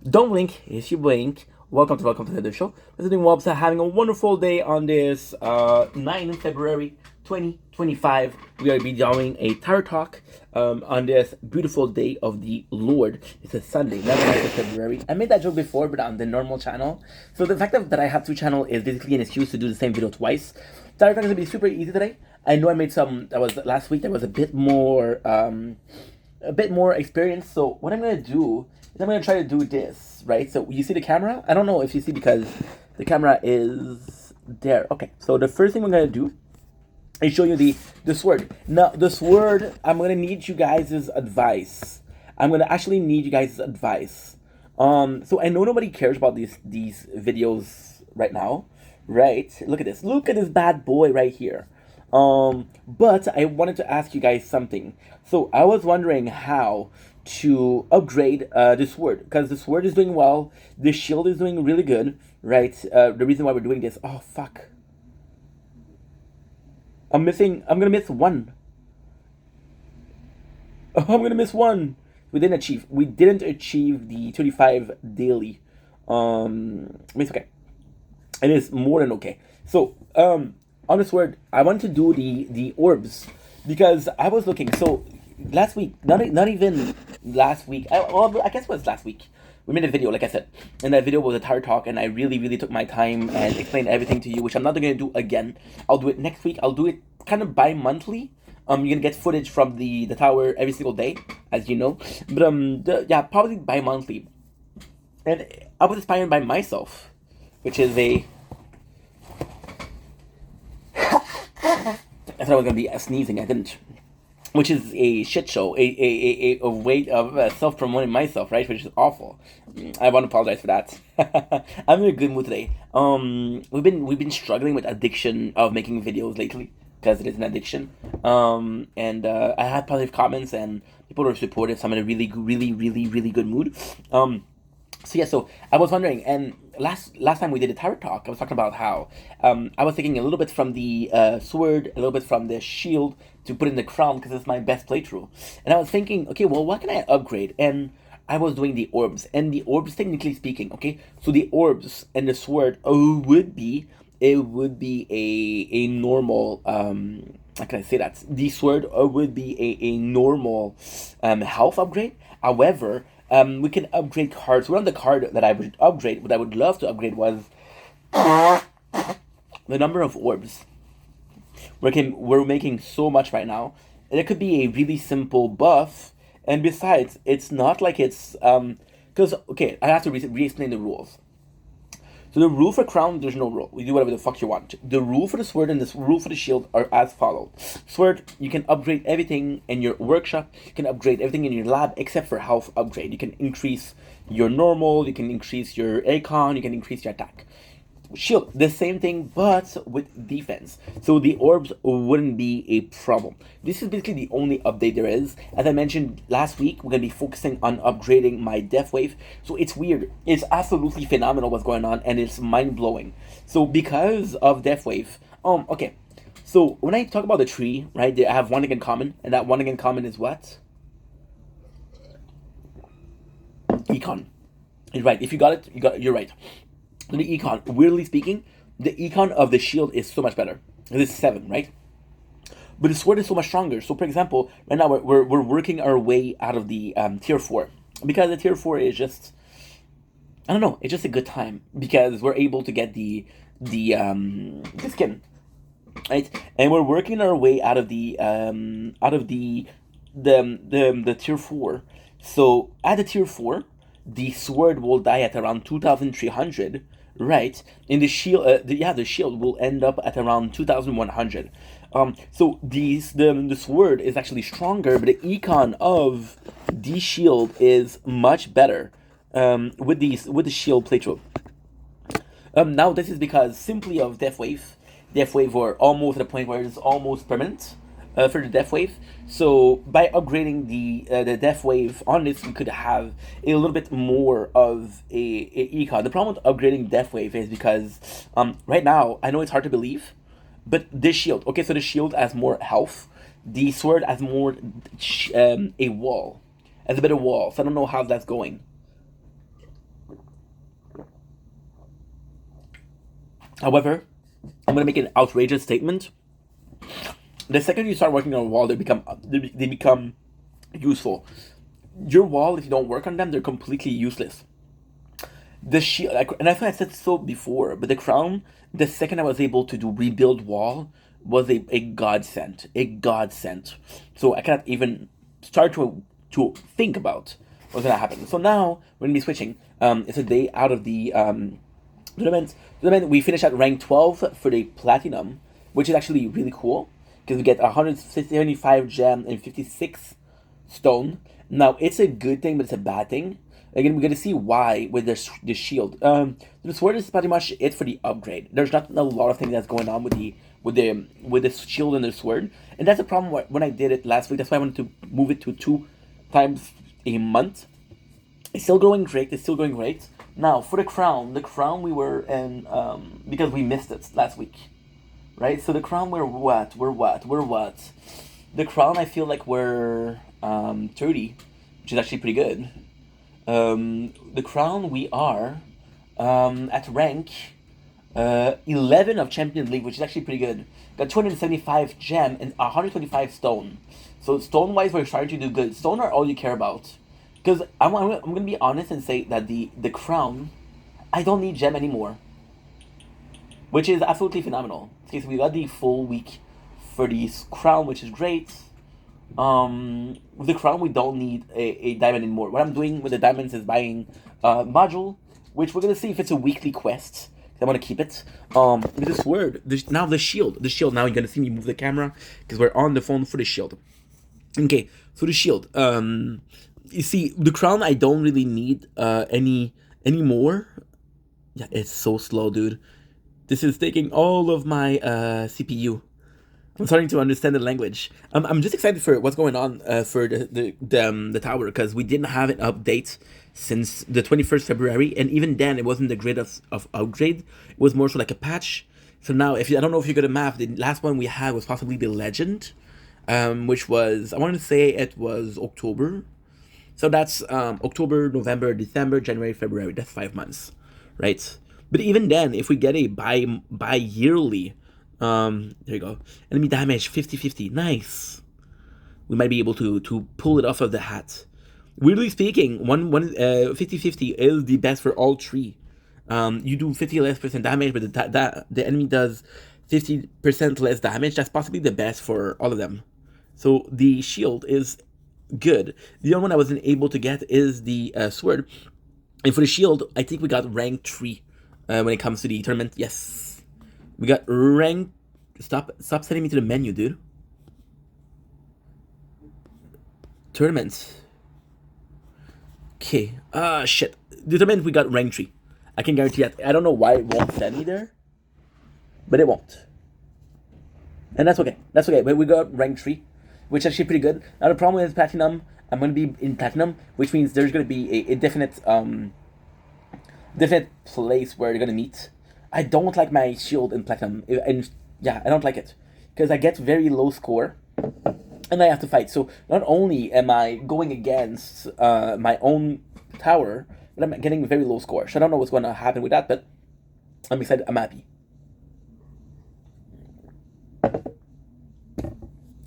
Don't blink, it's you blink. Welcome to the show. We're doing well, having a wonderful day on this 9th February 2025. We are be doing a tarot talk on this beautiful day of the Lord. It's a Sunday, not the 9th of February. I made that joke before, but on the normal channel. So the fact that I have two channels is basically an excuse to do the same video twice. Tarot talk is going to be super easy today. I know I made some, that was last week, that was a bit more experience. So what I'm gonna do is I'm gonna try to do this, right? So you see the camera? I don't know if you see because the camera is there. Okay, so the first thing we're gonna do is show you the sword. Now the sword, I'm gonna need you guys' advice. I'm gonna actually need you guys' advice. So I know nobody cares about these videos right now, right? Look at this. Look at this bad boy right here. But I wanted to ask you guys something. So I was wondering how to upgrade the sword, because the sword is doing well, the shield is doing really good, right? The reason why we're doing this. Oh fuck! I'm gonna miss one. Oh, I'm gonna miss one. We didn't achieve. We didn't achieve the 35 daily. It's okay. It is more than okay. So on this word, I want to do the orbs because I was looking. So last week, not even last week. I guess it was last week. We made a video, like I said, and that video was a tarot talk, and I really took my time and explained everything to you, which I'm not going to do again. I'll do it next week. I'll do it kind of bi-monthly. You're gonna get footage from the tower every single day, as you know. But yeah, probably bi-monthly. And I was inspired by myself, which is a I thought I was gonna be sneezing. I didn't. Which is a shit show, a way of self-promoting myself, right? Which is awful. I want to apologize for that. I'm in a good mood today. We've been struggling with addiction of making videos lately because it is an addiction. I had positive comments and people were supportive. So I'm in a really good mood. So yeah, so I was wondering, and last time we did a tarot talk, I was talking about how I was taking a little bit from the sword, a little bit from the shield to put in the crown because it's my best playthrough. And I was thinking, okay, well, what can I upgrade? And I was doing the orbs, and the orbs, technically speaking, okay, so the orbs and the sword would be a normal how can I say that? The sword would be a normal health upgrade. However, we can upgrade cards. One of the card that I would upgrade, what I would love to upgrade was the number of orbs. We're making so much right now. And it could be a really simple buff. And besides, it's not like it's because okay, I have to re-explain the rules. So the rule for crown, there's no rule. We do whatever the fuck you want. The rule for the sword and the rule for the shield are as follows. Sword, you can upgrade everything in your workshop. You can upgrade everything in your lab except for health upgrade. You can increase your normal, you can increase your icon, you can increase your attack. Shield, the same thing, but with defense. So the orbs wouldn't be a problem. This is basically the only update there is. As I mentioned last week, we're going to be focusing on upgrading my Death Wave. So it's weird. It's absolutely phenomenal what's going on, and it's mind-blowing. So because of Death Wave, okay. So when I talk about the tree, right, I have one thing in common, and that one thing in common is what? Econ. Right, if you got it, you're right. The econ, weirdly speaking, the econ of the shield is so much better. This is 7, right? But the sword is so much stronger. So, for example, right now we're working our way out of the tier 4 because the tier 4 is just, I don't know, it's just a good time because we're able to get the skin, right? And we're working our way out of the tier 4. So at the tier 4, the sword will die at around 2,300, right? And the shield, the shield will end up at around 2,100. So the sword is actually stronger, but the econ of the shield is much better with the shield playthrough. Now this is because simply of Death Wave. Death Wave were almost at a point where it's almost permanent for the Death Wave. So by upgrading the Death Wave on this, we could have a little bit more of a econ. The problem with upgrading Death Wave is because right now, I know it's hard to believe, but this shield, okay, so the shield has more health. The sword has more a wall, has a better wall. So I don't know how that's going. However, I'm gonna make an outrageous statement. The second you start working on a wall, they become useful. Your wall, if you don't work on them, they're completely useless. The shield, like, and I think I said so before, but the crown, the second I was able to do rebuild wall, was a godsend, a godsend. So I cannot even start to think about what's gonna happen. So now we're gonna be switching. It's a day out of the tournament. Tournament. We finish at rank 12 for the platinum, which is actually really cool because we get 175 gem and 56 stone. Now it's a good thing, but it's a bad thing. Again, we're gonna see why with the shield. The sword is pretty much it for the upgrade. There's not a lot of things that's going on with the shield and the sword, and that's a problem when I did it last week. That's why I wanted to move it to 2 times a month. It's still going great. It's still going great. Now for the crown we were in because we missed it last week, right? So the crown we're what? We're what? We're what? The crown I feel like we're 30, which is actually pretty good. The crown we are at rank 11 of Champions League, which is actually pretty good. Got 275 gem and 125 stone. So stone wise, we're starting to do good. Stone are all you care about. Because I'm gonna be honest and say that the crown, I don't need gem anymore, which is absolutely phenomenal. Okay, so we got the full week for the crown, which is great. With the crown, we don't need a diamond anymore. What I'm doing with the diamonds is buying module, which we're gonna see if it's a weekly quest. I want to keep it. With the sword, now the shield. The shield. Now you're gonna see me move the camera because we're on the phone for the shield. Okay, so the shield. You see, the crown I don't really need any more. Yeah, it's so slow, dude. This is taking all of my CPU. I'm starting to understand the language. I'm just excited for what's going on for the tower because we didn't have an update since the 21st February, and even then it wasn't the grid of upgrade. It was more so like a patch. So now, I don't know if you're gonna map, the last one we had was possibly the legend, which was, I want to say it was October. So that's October, November, December, January, February. That's 5 months, right? But even then, if we get a bi-yearly, there you go. Enemy damage 50-50. Nice. We might be able to pull it off of the hat. Weirdly speaking, 50-50 is the best for all three. You do 50% less damage, but the enemy does 50% less damage. That's possibly the best for all of them. So the shield is good. The only one I wasn't able to get is the sword. And for the shield, I think we got rank 3 when it comes to the tournament. Yes. We got rank... Stop sending me to the menu, dude. Tournaments. Okay. Shit. The tournament, we got rank 3. I can guarantee that. I don't know why it won't send me there. But it won't. And that's okay. That's okay. But we got rank 3. Which is actually pretty good. Now the problem is platinum. I'm going to be in platinum, which means there's going to be a definite place where they're going to meet. I don't like my shield in platinum, and yeah, I don't like it because I get very low score, and I have to fight. So not only am I going against my own tower, but I'm getting very low score. So I don't know what's going to happen with that, but I'm excited. I'm happy.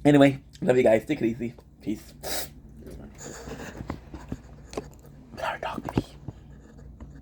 Anyway, love you guys. Take it easy. Peace.